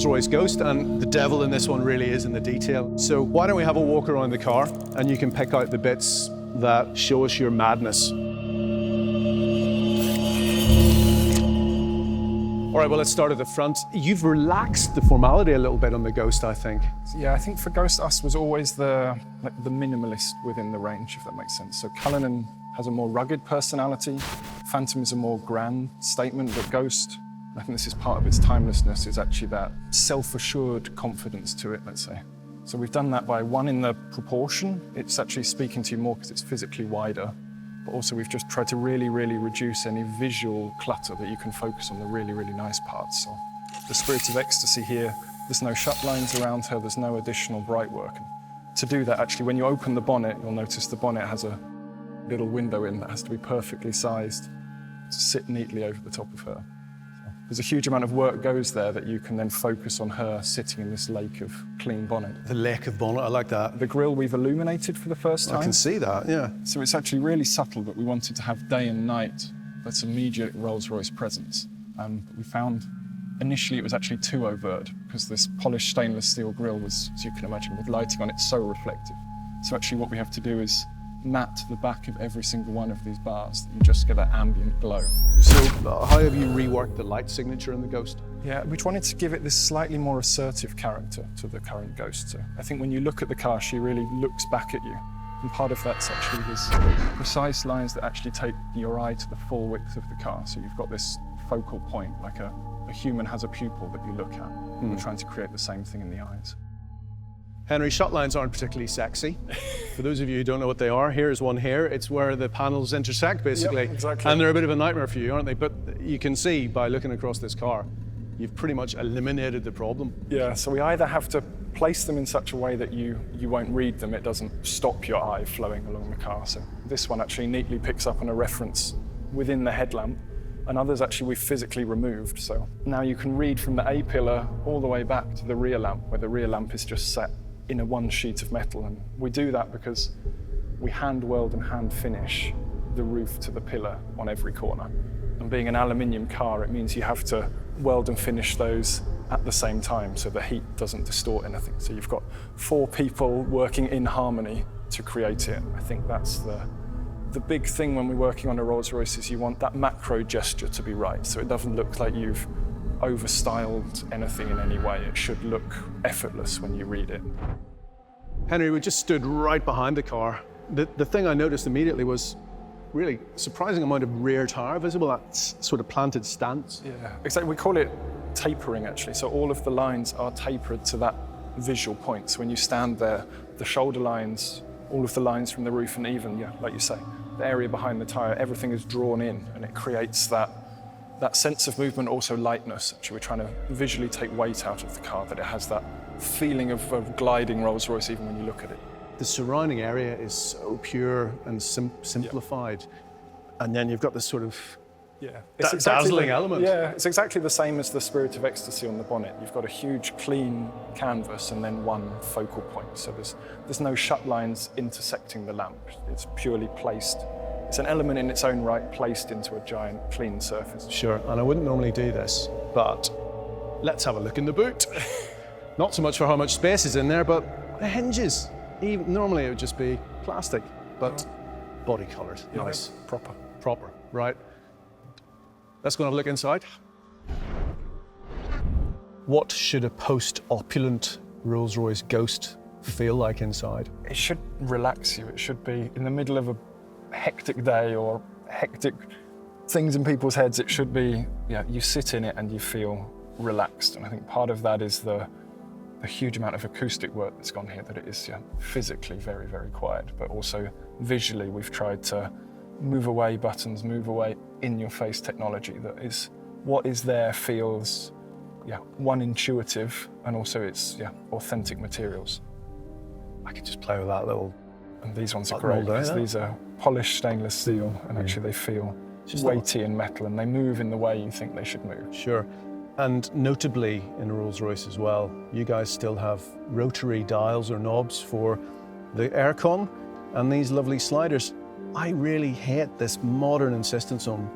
Rolls-Royce Ghost, and the devil in this one really is in the detail. So why don't we have a walk around the car and you can pick out the bits that show us your madness. All right, well, let's start at the front. You've relaxed the formality a little bit on the Ghost, I think. Yeah, I think for Ghost, us was always the minimalist within the range, if that makes sense. So Cullinan has a more rugged personality. Phantom is a more grand statement, but Ghost, I think this is part of its timelessness, is actually that self-assured confidence to it, let's say. So we've done that by, one, in the proportion. It's actually speaking to you more because it's physically wider. But also we've just tried to really, really reduce any visual clutter that you can focus on the really, really nice parts. So the Spirit of Ecstasy here, there's no shut lines around her, there's no additional bright work. And to do that, actually, when you open the bonnet, you'll notice the bonnet has a little window in that has to be perfectly sized to sit neatly over the top of her. There's a huge amount of work goes there that you can then focus on her sitting in this lake of clean bonnet. The lake of bonnet, I like that. The grille we've illuminated for the first time. I can see that, yeah. So it's actually really subtle, but we wanted to have day and night that's immediate Rolls-Royce presence. We found initially it was actually too overt because this polished stainless steel grille was, as you can imagine, with lighting on it, so reflective. So actually what we have to do is matte the back of every single one of these bars, that you just get that ambient glow. So how have you reworked the light signature in the Ghost? Yeah, we wanted to give it this slightly more assertive character to the current Ghost. So I think when you look at the car, she really looks back at you. And part of that's actually his precise lines that actually take your eye to the full width of the car. So you've got this focal point, like a human has a pupil that you look at. We're trying to create the same thing in the eyes. Henry, shut lines aren't particularly sexy. For those of you who don't know what they are, here's one here. It's where the panels intersect, basically. Yep, exactly. And they're a bit of a nightmare for you, aren't they? But you can see by looking across this car, you've pretty much eliminated the problem. Yeah, so we either have to place them in such a way that you won't read them, it doesn't stop your eye flowing along the car. So this one actually neatly picks up on a reference within the headlamp, and others actually we've physically removed. So now you can read from the A pillar all the way back to the rear lamp, where the rear lamp is just set in a one sheet of metal. And we do that because we hand weld and hand finish the roof to the pillar on every corner. And being an aluminium car, it means you have to weld and finish those at the same time so the heat doesn't distort anything. So you've got 4 people working in harmony to create it. I think that's the big thing when we're working on a Rolls-Royce is you want that macro gesture to be right. So it doesn't look like you've over-styled anything in any way. It should look effortless when you read it. Henry, we just stood right behind the car. The thing I noticed immediately was really surprising amount of rear tyre visible, that sort of planted stance. Yeah, exactly. We call it tapering, actually. So all of the lines are tapered to that visual point. So when you stand there, the shoulder lines, all of the lines from the roof, and even, yeah, like you say, the area behind the tyre, everything is drawn in, and it creates that sense of movement, also lightness. Actually, we're trying to visually take weight out of the car, that it has that feeling of gliding Rolls-Royce even when you look at it. The surrounding area is so pure and simplified. Yeah. And then you've got this sort of dazzling element. Yeah, it's exactly the same as the Spirit of Ecstasy on the bonnet. You've got a huge, clean canvas and then one focal point. So there's no shut lines intersecting the lamp. It's purely placed. It's an element in its own right, placed into a giant, clean surface. Sure, and I wouldn't normally do this, but let's have a look in the boot. Not so much for how much space is in there, but the hinges. Normally it would just be plastic, but body coloured. Yeah, nice. Proper, right. Let's go and have a look inside. What should a post-opulent Rolls-Royce Ghost feel like inside? It should relax you. It should be in the middle of a hectic day or hectic things in people's heads. It should be, yeah, you sit in it and you feel relaxed. And I think part of that is the huge amount of acoustic work that's gone here, that it is physically very, very quiet, but also visually we've tried to move away buttons, move away in-your-face technology that is, what is there feels, one, intuitive, and also it's, authentic materials. I could just play with that little. And these ones are great because these are polished stainless steel, and actually they feel weighty in metal, and they move in the way you think they should move. Sure. And notably in Rolls-Royce as well, you guys still have rotary dials or knobs for the aircon and these lovely sliders. I really hate this modern insistence on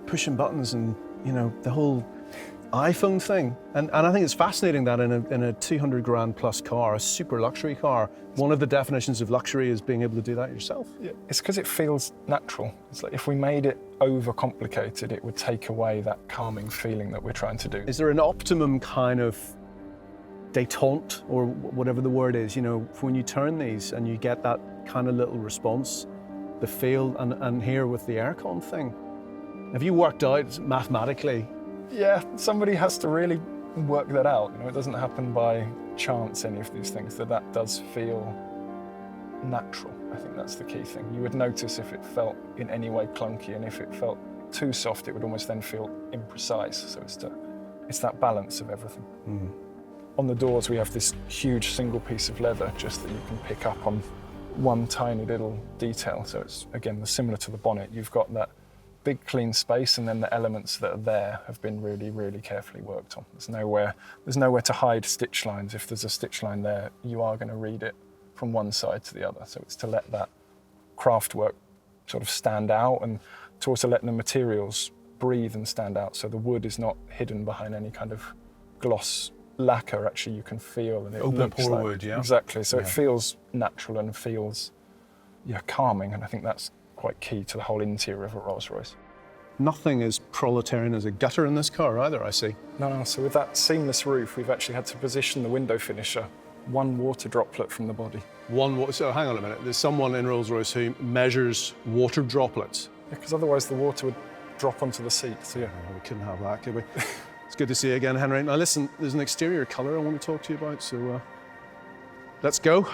pushing buttons and, the whole iPhone thing. And I think it's fascinating that in a 200 grand plus car, a super luxury car, one of the definitions of luxury is being able to do that yourself. Yeah, it's because it feels natural. It's like if we made it overcomplicated, it would take away that calming feeling that we're trying to do. Is there an optimum kind of détente, or whatever the word is, you know, when you turn these and you get that kind of little response, the feel, and here with the aircon thing? Have you worked out mathematically? Yeah, somebody has to really work that out. You know, it doesn't happen by chance, any of these things, that does feel natural. I think that's the key thing. You would notice if it felt in any way clunky, and if it felt too soft, it would almost then feel imprecise. So it's that balance of everything. Mm. On the doors, we have this huge single piece of leather just that you can pick up on one tiny little detail. So it's, again, similar to the bonnet. You've got that big clean space, and then the elements that are there have been really, really carefully worked on. There's nowhere to hide stitch lines. If there's a stitch line there, you are going to read it from one side to the other. So it's to let that craft work sort of stand out, and to also let the materials breathe and stand out. So the wood is not hidden behind any kind of gloss lacquer. Actually, you can feel, and it Open looks pore like, wood, yeah. Exactly. So Yeah. it feels natural and feels, calming. And I think that's quite key to the whole interior of a Rolls-Royce. Nothing as proletarian as a gutter in this car either, I see. No. So with that seamless roof, we've actually had to position the window finisher one water droplet from the body. So hang on a minute. There's someone in Rolls-Royce who measures water droplets. Because otherwise the water would drop onto the seat. So yeah. Oh, we couldn't have that, could we? It's good to see you again, Henry. Now listen, there's an exterior colour I want to talk to you about, so let's go.